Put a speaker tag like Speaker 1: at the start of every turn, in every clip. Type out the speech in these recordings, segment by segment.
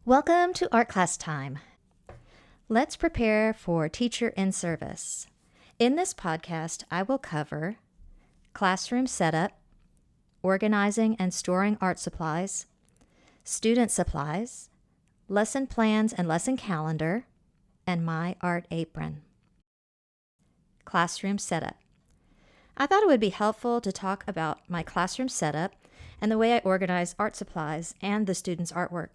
Speaker 1: Welcome to Art Class Time. Let's prepare for Teacher InService. In this podcast, I will cover classroom setup, organizing and storing art supplies, student supplies, lesson plans and lesson calendar, and my art apron. Classroom setup. I thought it would be helpful to talk about my classroom setup and the way I organize art supplies and the students' artwork.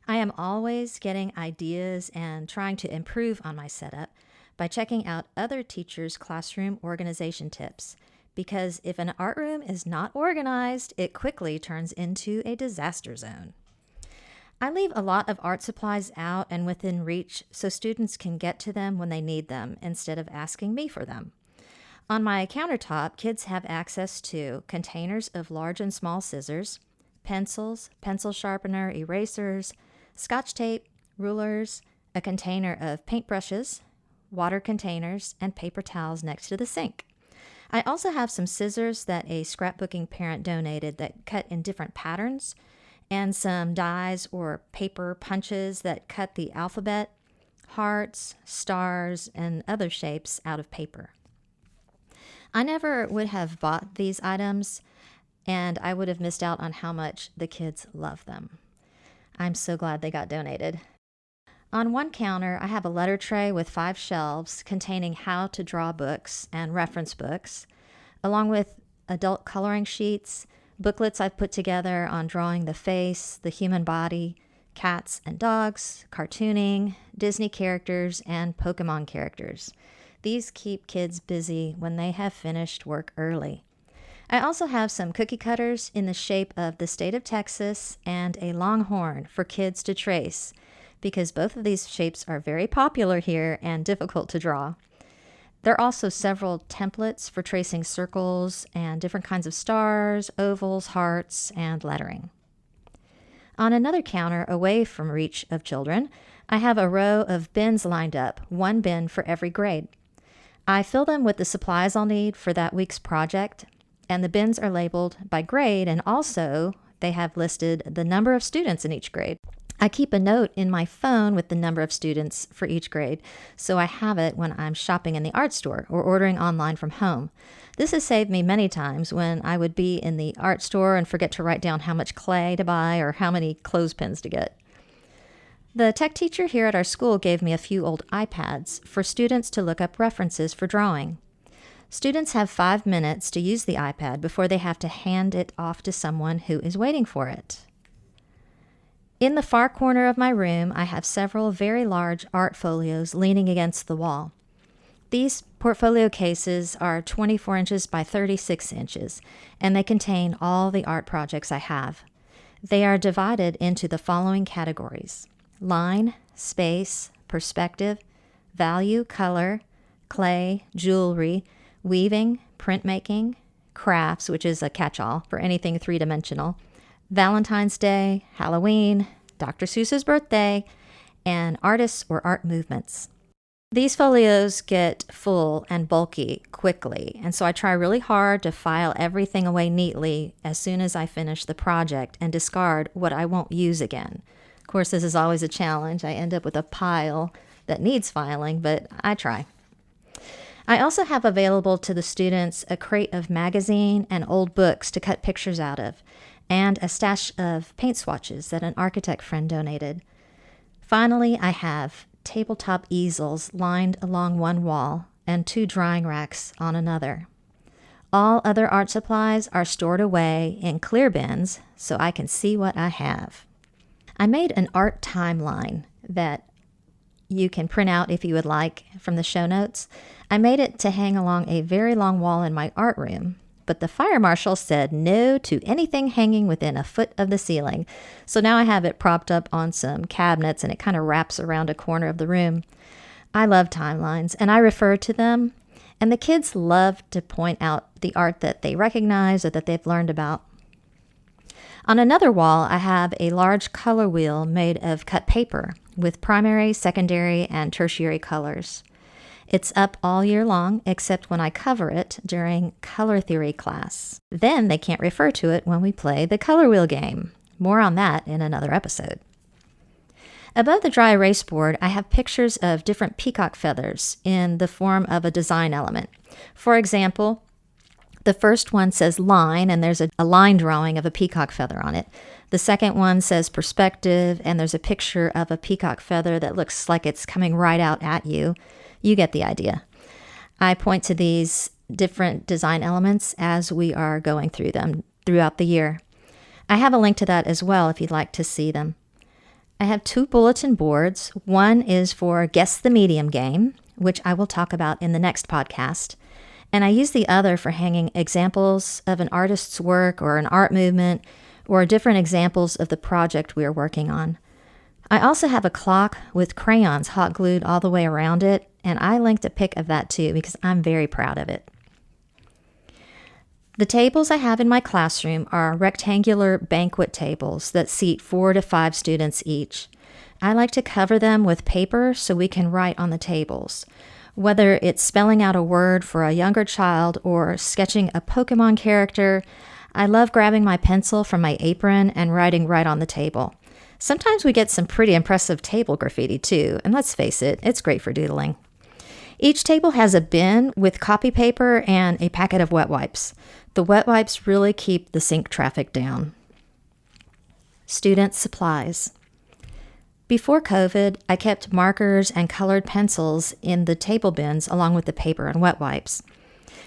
Speaker 1: I am always getting ideas and trying to improve on my setup by checking out other teachers' classroom organization tips, because if an art room is not organized, it quickly turns into a disaster zone. I leave a lot of art supplies out and within reach so students can get to them when they need them instead of asking me for them. On my countertop, kids have access to containers of large and small scissors, pencils, pencil sharpener, erasers, Scotch tape, rulers, a container of paintbrushes, water containers, and paper towels next to the sink. I also have some scissors that a scrapbooking parent donated that cut in different patterns, and some dies or paper punches that cut the alphabet, hearts, stars, and other shapes out of paper. I never would have bought these items, and I would have missed out on how much the kids love them. I'm so glad they got donated. On one counter, I have a letter tray with 5 shelves containing how to draw books and reference books, along with adult coloring sheets, booklets I've put together on drawing the face, the human body, cats and dogs, cartooning, Disney characters, and Pokemon characters. These keep kids busy when they have finished work early. I also have some cookie cutters in the shape of the state of Texas and a longhorn for kids to trace, because both of these shapes are very popular here and difficult to draw. There are also several templates for tracing circles and different kinds of stars, ovals, hearts, and lettering. On another counter, away from reach of children, I have a row of bins lined up, 1 bin for every grade. I fill them with the supplies I'll need for that week's project, and the bins are labeled by grade, and also they have listed the number of students in each grade. I keep a note in my phone with the number of students for each grade, so I have it when I'm shopping in the art store or ordering online from home. This has saved me many times when I would be in the art store and forget to write down how much clay to buy or how many clothespins to get. The tech teacher here at our school gave me a few old iPads for students to look up references for drawing. Students have 5 minutes to use the iPad before they have to hand it off to someone who is waiting for it. In the far corner of my room, I have several very large art folios leaning against the wall. These portfolio cases are 24 inches by 36 inches, and they contain all the art projects I have. They are divided into the following categories: line, space, perspective, value, color, clay, jewelry, weaving, printmaking, crafts, which is a catch-all for anything 3-dimensional, Valentine's Day, Halloween, Dr. Seuss's birthday, and artists or art movements. These folios get full and bulky quickly, and so I try really hard to file everything away neatly as soon as I finish the project and discard what I won't use again. Of course, this is always a challenge. I end up with a pile that needs filing, but I try. I also have available to the students a crate of magazine and old books to cut pictures out of, and a stash of paint swatches that an architect friend donated. Finally, I have tabletop easels lined along one wall and 2 drying racks on another. All other art supplies are stored away in clear bins so I can see what I have. I made an art timeline that you can print out if you would like from the show notes. I made it to hang along a very long wall in my art room, but the fire marshal said no to anything hanging within a foot of the ceiling. So now I have it propped up on some cabinets, and it kind of wraps around a corner of the room. I love timelines, and I refer to them, and the kids love to point out the art that they recognize or that they've learned about. On another wall, I have a large color wheel made of cut paper with primary, secondary, and tertiary colors. It's up all year long, except when I cover it during color theory class. Then they can't refer to it when we play the color wheel game. More on that in another episode. Above the dry erase board, I have pictures of different peacock feathers in the form of a design element. For example, the first one says line, and there's a line drawing of a peacock feather on it. The second one says perspective, and there's a picture of a peacock feather that looks like it's coming right out at you. You get the idea. I point to these different design elements as we are going through them throughout the year. I have a link to that as well if you'd like to see them. I have 2 bulletin boards. One is for Guess the Medium game, which I will talk about in the next podcast. And I use the other for hanging examples of an artist's work or an art movement or different examples of the project we are working on. I also have a clock with crayons hot glued all the way around it, and I linked a pic of that too because I'm very proud of it. The tables I have in my classroom are rectangular banquet tables that seat 4 to 5 students each. I like to cover them with paper so we can write on the tables. Whether it's spelling out a word for a younger child or sketching a Pokemon character, I love grabbing my pencil from my apron and writing right on the table. Sometimes we get some pretty impressive table graffiti too, and let's face it, it's great for doodling. Each table has a bin with copy paper and a packet of wet wipes. The wet wipes really keep the sink traffic down. Student supplies. Before COVID, I kept markers and colored pencils in the table bins along with the paper and wet wipes.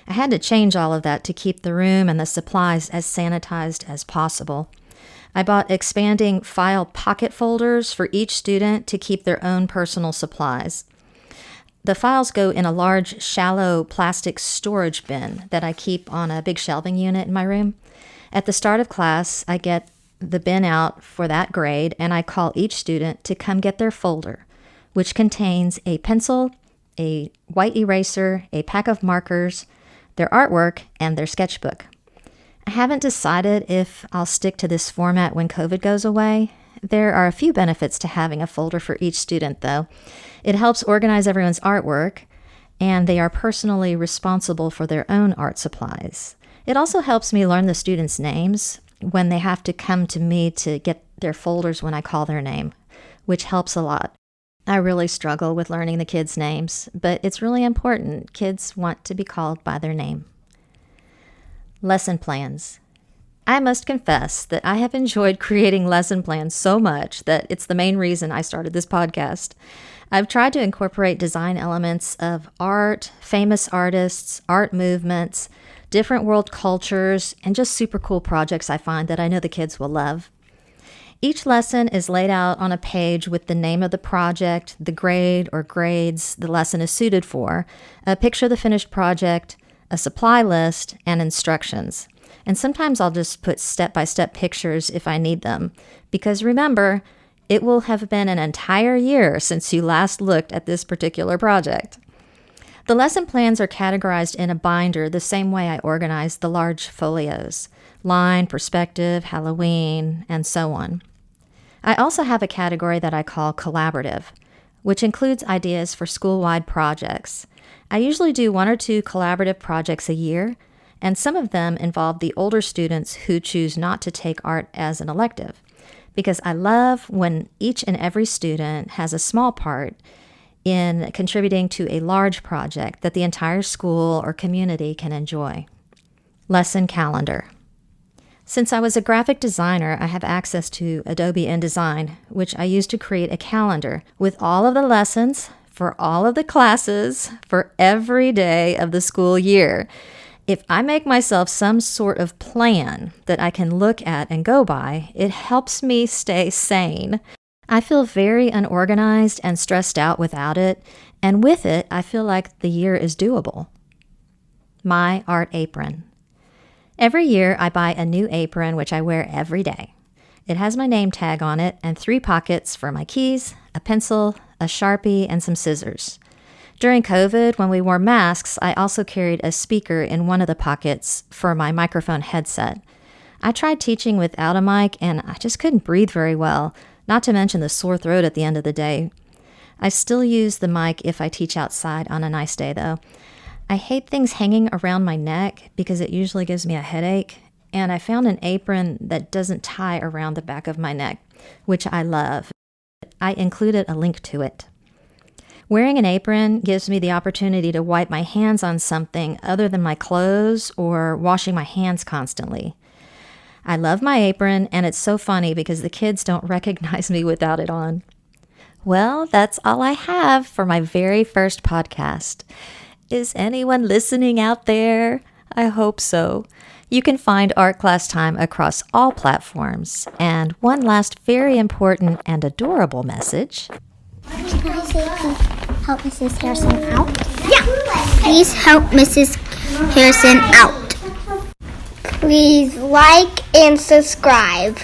Speaker 1: I had to change all of that to keep the room and the supplies as sanitized as possible. I bought expanding file pocket folders for each student to keep their own personal supplies. The files go in a large, shallow plastic storage bin that I keep on a big shelving unit in my room. At the start of class, I get the bin out for that grade, and I call each student to come get their folder, which contains a pencil, a white eraser, a pack of markers, their artwork, and their sketchbook. I haven't decided if I'll stick to this format when COVID goes away. There are a few benefits to having a folder for each student, though. It helps organize everyone's artwork, and they are personally responsible for their own art supplies. It also helps me learn the students' names when they have to come to me to get their folders when I call their name, which helps a lot. I really struggle with learning the kids' names, but it's really important. Kids want to be called by their name. Lesson plans. I must confess that I have enjoyed creating lesson plans so much that it's the main reason I started this podcast. I've tried to incorporate design elements of art, famous artists, art movements, different world cultures, and just super cool projects I find that I know the kids will love. Each lesson is laid out on a page with the name of the project, the grade or grades the lesson is suited for, a picture of the finished project, a supply list, and instructions. And sometimes I'll just put step-by-step pictures if I need them, because remember, it will have been an entire year since you last looked at this particular project. The lesson plans are categorized in a binder the same way I organize the large folios: line, perspective, Halloween, and so on. I also have a category that I call collaborative, which includes ideas for school-wide projects. I usually do 1 or 2 collaborative projects a year, and some of them involve the older students who choose not to take art as an elective, because I love when each and every student has a small part in contributing to a large project that the entire school or community can enjoy. Lesson calendar. Since I was a graphic designer, I have access to Adobe InDesign, which I use to create a calendar with all of the lessons for all of the classes for every day of the school year. If I make myself some sort of plan that I can look at and go by, it helps me stay sane. I feel very unorganized and stressed out without it, and with it, I feel like the year is doable. My art apron. Every year, I buy a new apron, which I wear every day. It has my name tag on it and 3 pockets for my keys, a pencil, a Sharpie, and some scissors. During COVID, when we wore masks, I also carried a speaker in one of the pockets for my microphone headset. I tried teaching without a mic, and I just couldn't breathe very well, not to mention the sore throat at the end of the day. I still use the mic if I teach outside on a nice day, though. I hate things hanging around my neck because it usually gives me a headache, and I found an apron that doesn't tie around the back of my neck, which I love. I included a link to it. Wearing an apron gives me the opportunity to wipe my hands on something other than my clothes or washing my hands constantly. I love my apron, and it's so funny because the kids don't recognize me without it on. Well, that's all I have for my very first podcast. Is anyone listening out there? I hope so. You can find Art Class Time across all platforms. And one last very important and adorable message.
Speaker 2: Can I say please help Mrs. Harrison out? Yeah! Please help Mrs. Harrison out. Please like and subscribe.